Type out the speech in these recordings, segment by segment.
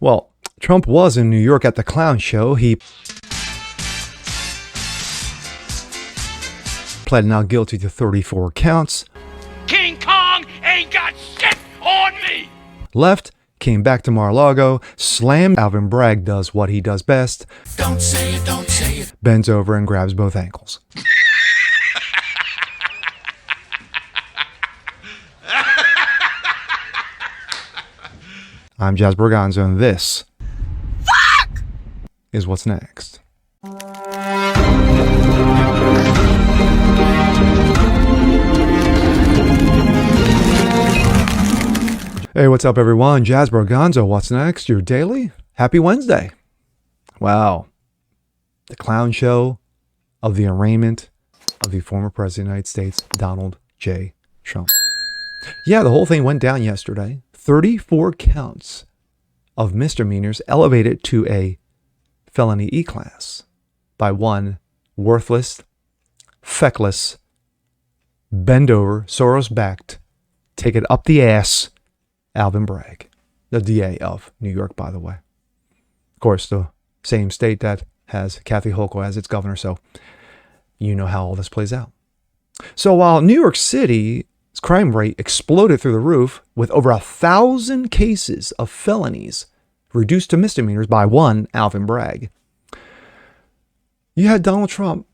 Well, Trump was in New York at the clown show. He pled not guilty to 34 counts. King Kong ain't got shit on me! Left, came back to Mar-a-Lago, slammed. Alvin Bragg does what he does best. Don't say it, don't say it. Bends over and grabs both ankles. I'm Jazz Borganzo, and this is what's next. Hey, what's up, everyone? Jazz Borganzo, what's next? Your daily? Happy Wednesday. Wow. The clown show of the arraignment of the former President of the United States, Donald J. Trump. Yeah, the whole thing went down yesterday. 34 counts of misdemeanors elevated to a felony E-class by one worthless, feckless, bend-over, Soros-backed, take it up the ass, Alvin Bragg, the DA of New York, by the way. Of course, the same state that has Kathy Hochul as its governor, so you know how all this plays out. So while New York City's crime rate exploded through the roof with over 1,000 cases of felonies reduced to misdemeanors by one Alvin Bragg, you had Donald Trump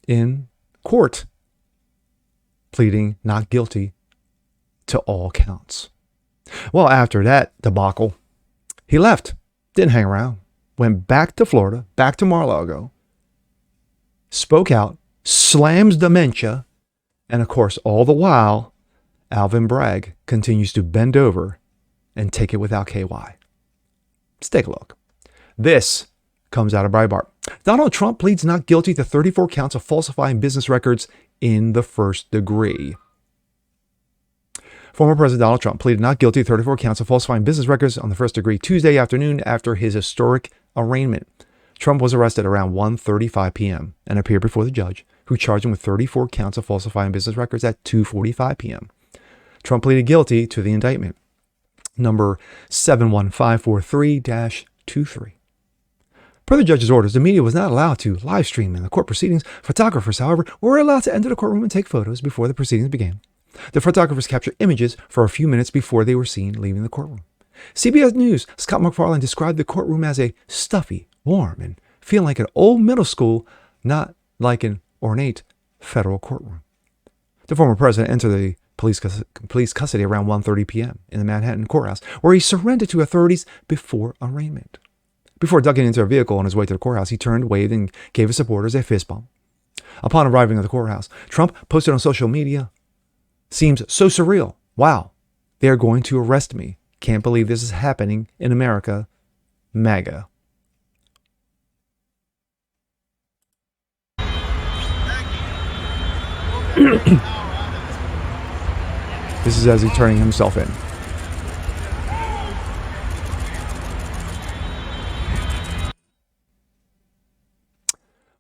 in court pleading not guilty to all counts. Well, after that debacle, he left, didn't hang around, went back to Florida, back to Mar-a-Lago, spoke out, slams dementia, and of course, all the while, Alvin Bragg continues to bend over and take it without KY. Let's take a look. This comes out of Breitbart. Donald Trump pleads not guilty to 34 counts of falsifying business records in the first degree. Former President Donald Trump pleaded not guilty to 34 counts of falsifying business records on the first degree Tuesday afternoon after his historic arraignment. Trump was arrested around 1:35 p.m. and appeared before the judge, who charged him with 34 counts of falsifying business records at 2:45 p.m. Trump pleaded guilty to the indictment, number 71543-23. Per the judge's orders, the media was not allowed to live stream in the court proceedings. Photographers, however, were allowed to enter the courtroom and take photos before the proceedings began. The photographers captured images for a few minutes before they were seen leaving the courtroom. CBS News' Scott MacFarlane described the courtroom as a stuffy, warm, and feeling like an old middle school, not like an ornate federal courtroom. The former president entered the police custody around 1:30 p.m. in the Manhattan courthouse, where he surrendered to authorities before arraignment. Before ducking into a vehicle on his way to the courthouse, he turned, waved, and gave his supporters a fist bump. Upon arriving at the courthouse, Trump posted on social media, "Seems so surreal. Wow, they are going to arrest me. Can't believe this is happening in America. MAGA." This is as he turning himself in.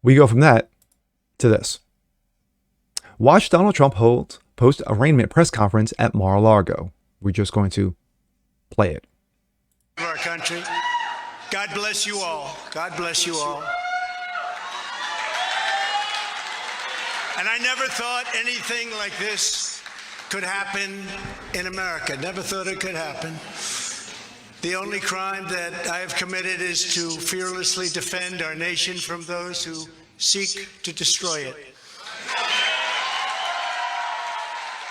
We go from that to this. Watch Donald Trump hold post-arraignment press conference at Mar-a-Lago. We're just going to play it. Our country. God bless you all. God bless you all. And I never thought anything like this could happen in America. Never thought it could happen. The only crime that I have committed is to fearlessly defend our nation from those who seek to destroy it.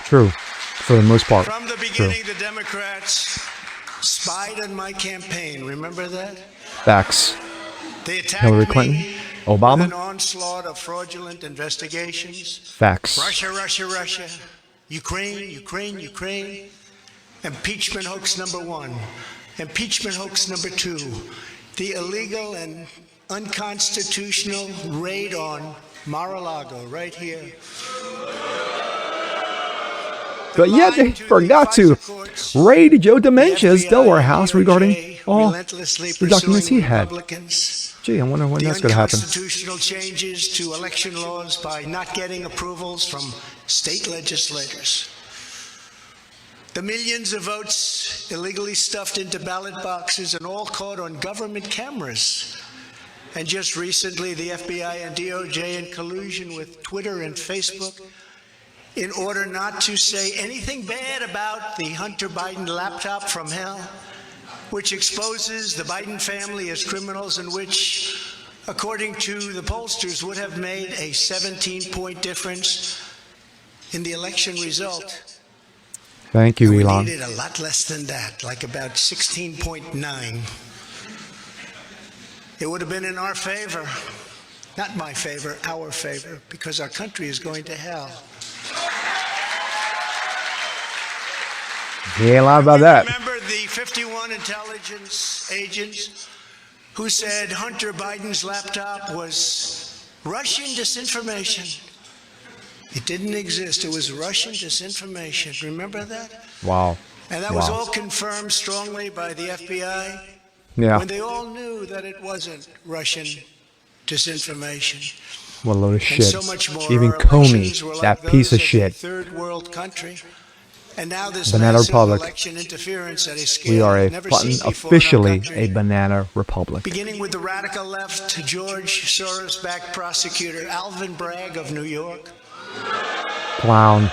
True, for the most part. From the beginning, the Democrats spied on my campaign. Remember that? Facts. They attacked Hillary Clinton, me Obama. with an onslaught of fraudulent investigations. Facts. Russia, Russia, Russia. Ukraine, Ukraine, Ukraine. Impeachment hoax number 1. Impeachment hoax number 2. The illegal and unconstitutional raid on Mar-a-Lago, right here. But yet they forgot to raid Joe Dementia's Delaware house regarding all the documents he had. Gee, I wonder when that's going to happen. Unconstitutional changes to election laws by not getting approvals from state legislators. The millions of votes illegally stuffed into ballot boxes and all caught on government cameras. And just recently, the FBI and DOJ in collusion with Twitter and Facebook in order not to say anything bad about the Hunter Biden laptop from hell, which exposes the Biden family as criminals and which, according to the pollsters, would have made a 17-point difference in the election result. Thank you, We Elon. needed a lot less than that, like about 16.9. It would have been in our favor, not my favor, our favor, because our country is going to hell. He ain't lying about that. Remember the 51 intelligence agents who said Hunter Biden's laptop was Russian disinformation? It didn't exist. It was Russian disinformation. Remember that? Wow. And that was all confirmed strongly by the FBI Yeah. when they all knew that it wasn't Russian disinformation. What a load of And shit. so much more. Even Our Comey, elections were like that piece those of a shit. third world country. And now this Banana massive Republic. election interference at a scale We are never seen before in our officially country. a banana republic. Beginning with the radical left, George Soros-backed prosecutor Alvin Bragg of New York, Clown.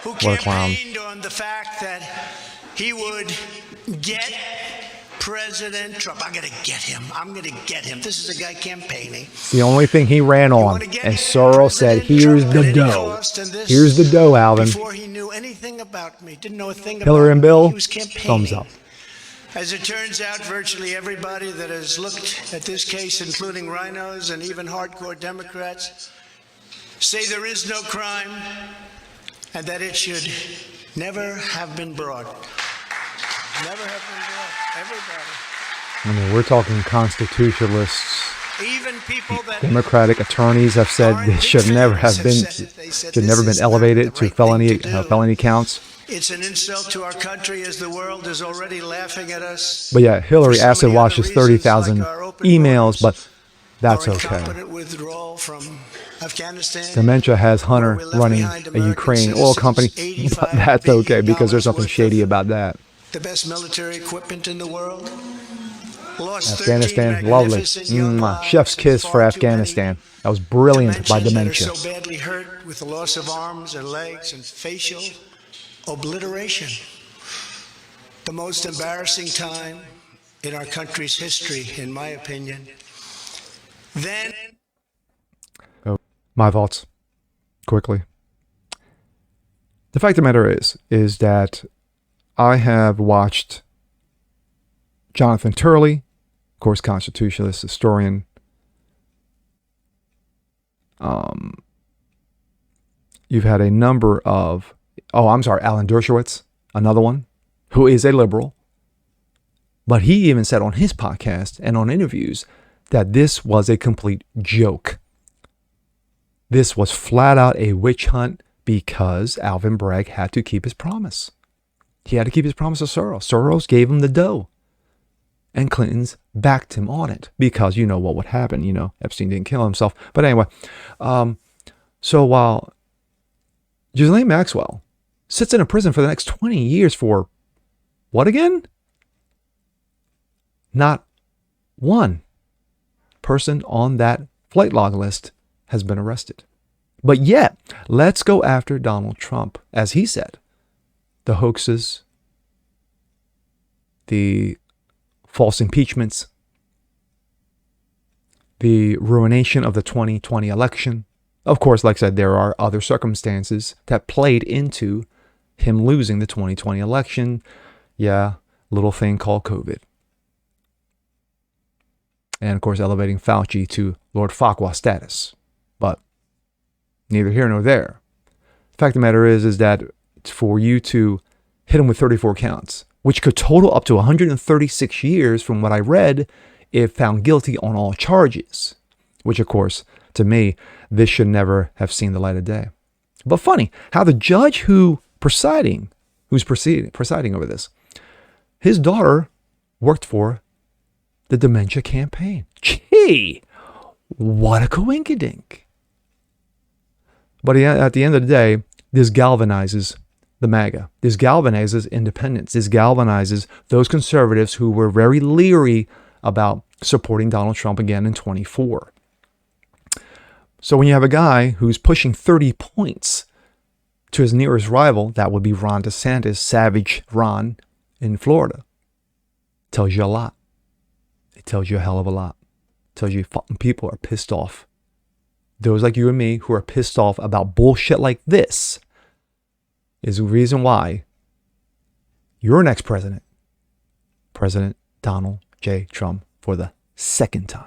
who What a clown. campaigned on the fact that he would get President Trump. I'm going to get him. I'm going to get him. This is a guy campaigning. The only thing he ran You on. wanna get And Soros said, President here's Trump the at any dough. cost, and this Here's the dough, Alvin. Before he knew anything about me, didn't know a thing Hillary about and me, Bill, he was campaigning. thumbs up. As it turns out, virtually everybody that has looked at this case, including rhinos and even hardcore Democrats, say there is no crime and that it should never have been brought. Never have been brought. Everybody. I mean, we're talking constitutionalists. Even people that Democratic attorneys have said aren't this should big never fans have been, said it. They said should this never been is not elevated the to right felony thing to do. felony counts. It's an insult to our country as the world is already laughing at us. But yeah, Hillary For so acid many washes other reasons, 30,000 like our open emails, borders, but that's our okay. incompetent withdrawal from Afghanistan. Dementia has Hunter where we left running behind a American Ukraine oil citizens, company, but $85 that's okay billion because there's something worth shady of about that. The best military equipment in the world. Lost 13 Afghanistan, lovely. magnificent young lives Chef's and kiss far for too Afghanistan. many That was brilliant by dimensions Dementia. that are so badly hurt with the loss of arms and legs and facial obliteration. The most embarrassing time in our country's history, in my opinion. Then My thoughts, quickly. The fact of the matter is that I have watched Jonathan Turley, of course, constitutionalist historian. You've had a number of, Alan Dershowitz, another one, who is a liberal. But he even said on his podcast and on interviews that this was a complete joke. This was flat out a witch hunt because Alvin Bragg had to keep his promise. He had to keep his promise to Soros. Soros gave him the dough. And Clinton's backed him on it because you know what would happen. You know, Epstein didn't kill himself. But anyway, so while Ghislaine Maxwell sits in a prison for the next 20 years for what again? Not one person on that flight log list has been arrested. But yet, let's go after Donald Trump, as he said. The hoaxes, the false impeachments, the ruination of the 2020 election. Of course, like I said, there are other circumstances that played into him losing the 2020 election. Yeah, little thing called COVID. And of course, elevating Fauci to Lord Farquaad status. But neither here nor there. The fact of the matter is that for you to hit him with 34 counts, which could total up to 136 years from what I read, if found guilty on all charges, which of course, to me, this should never have seen the light of day. But funny how the judge who's presiding over this, his daughter worked for the dementia campaign. Gee, what a coinkydink. But at the end of the day, this galvanizes the MAGA. This galvanizes independents. This galvanizes those conservatives who were very leery about supporting Donald Trump again in 24. So when you have a guy who's pushing 30 points to his nearest rival, that would be Ron DeSantis, Savage Ron in Florida, tells you a lot. It tells you a hell of a lot. It tells you fucking people are pissed off. Those like you and me who are pissed off about bullshit like this is the reason why your next president, President Donald J. Trump, for the second time.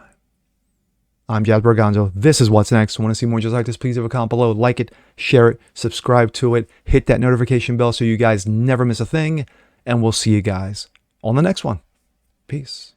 I'm Jazz Berganzo. This is What's Next. Want to see more just like this? Please leave a comment below. Like it, share it, subscribe to it, hit that notification bell so you guys never miss a thing. And we'll see you guys on the next one. Peace.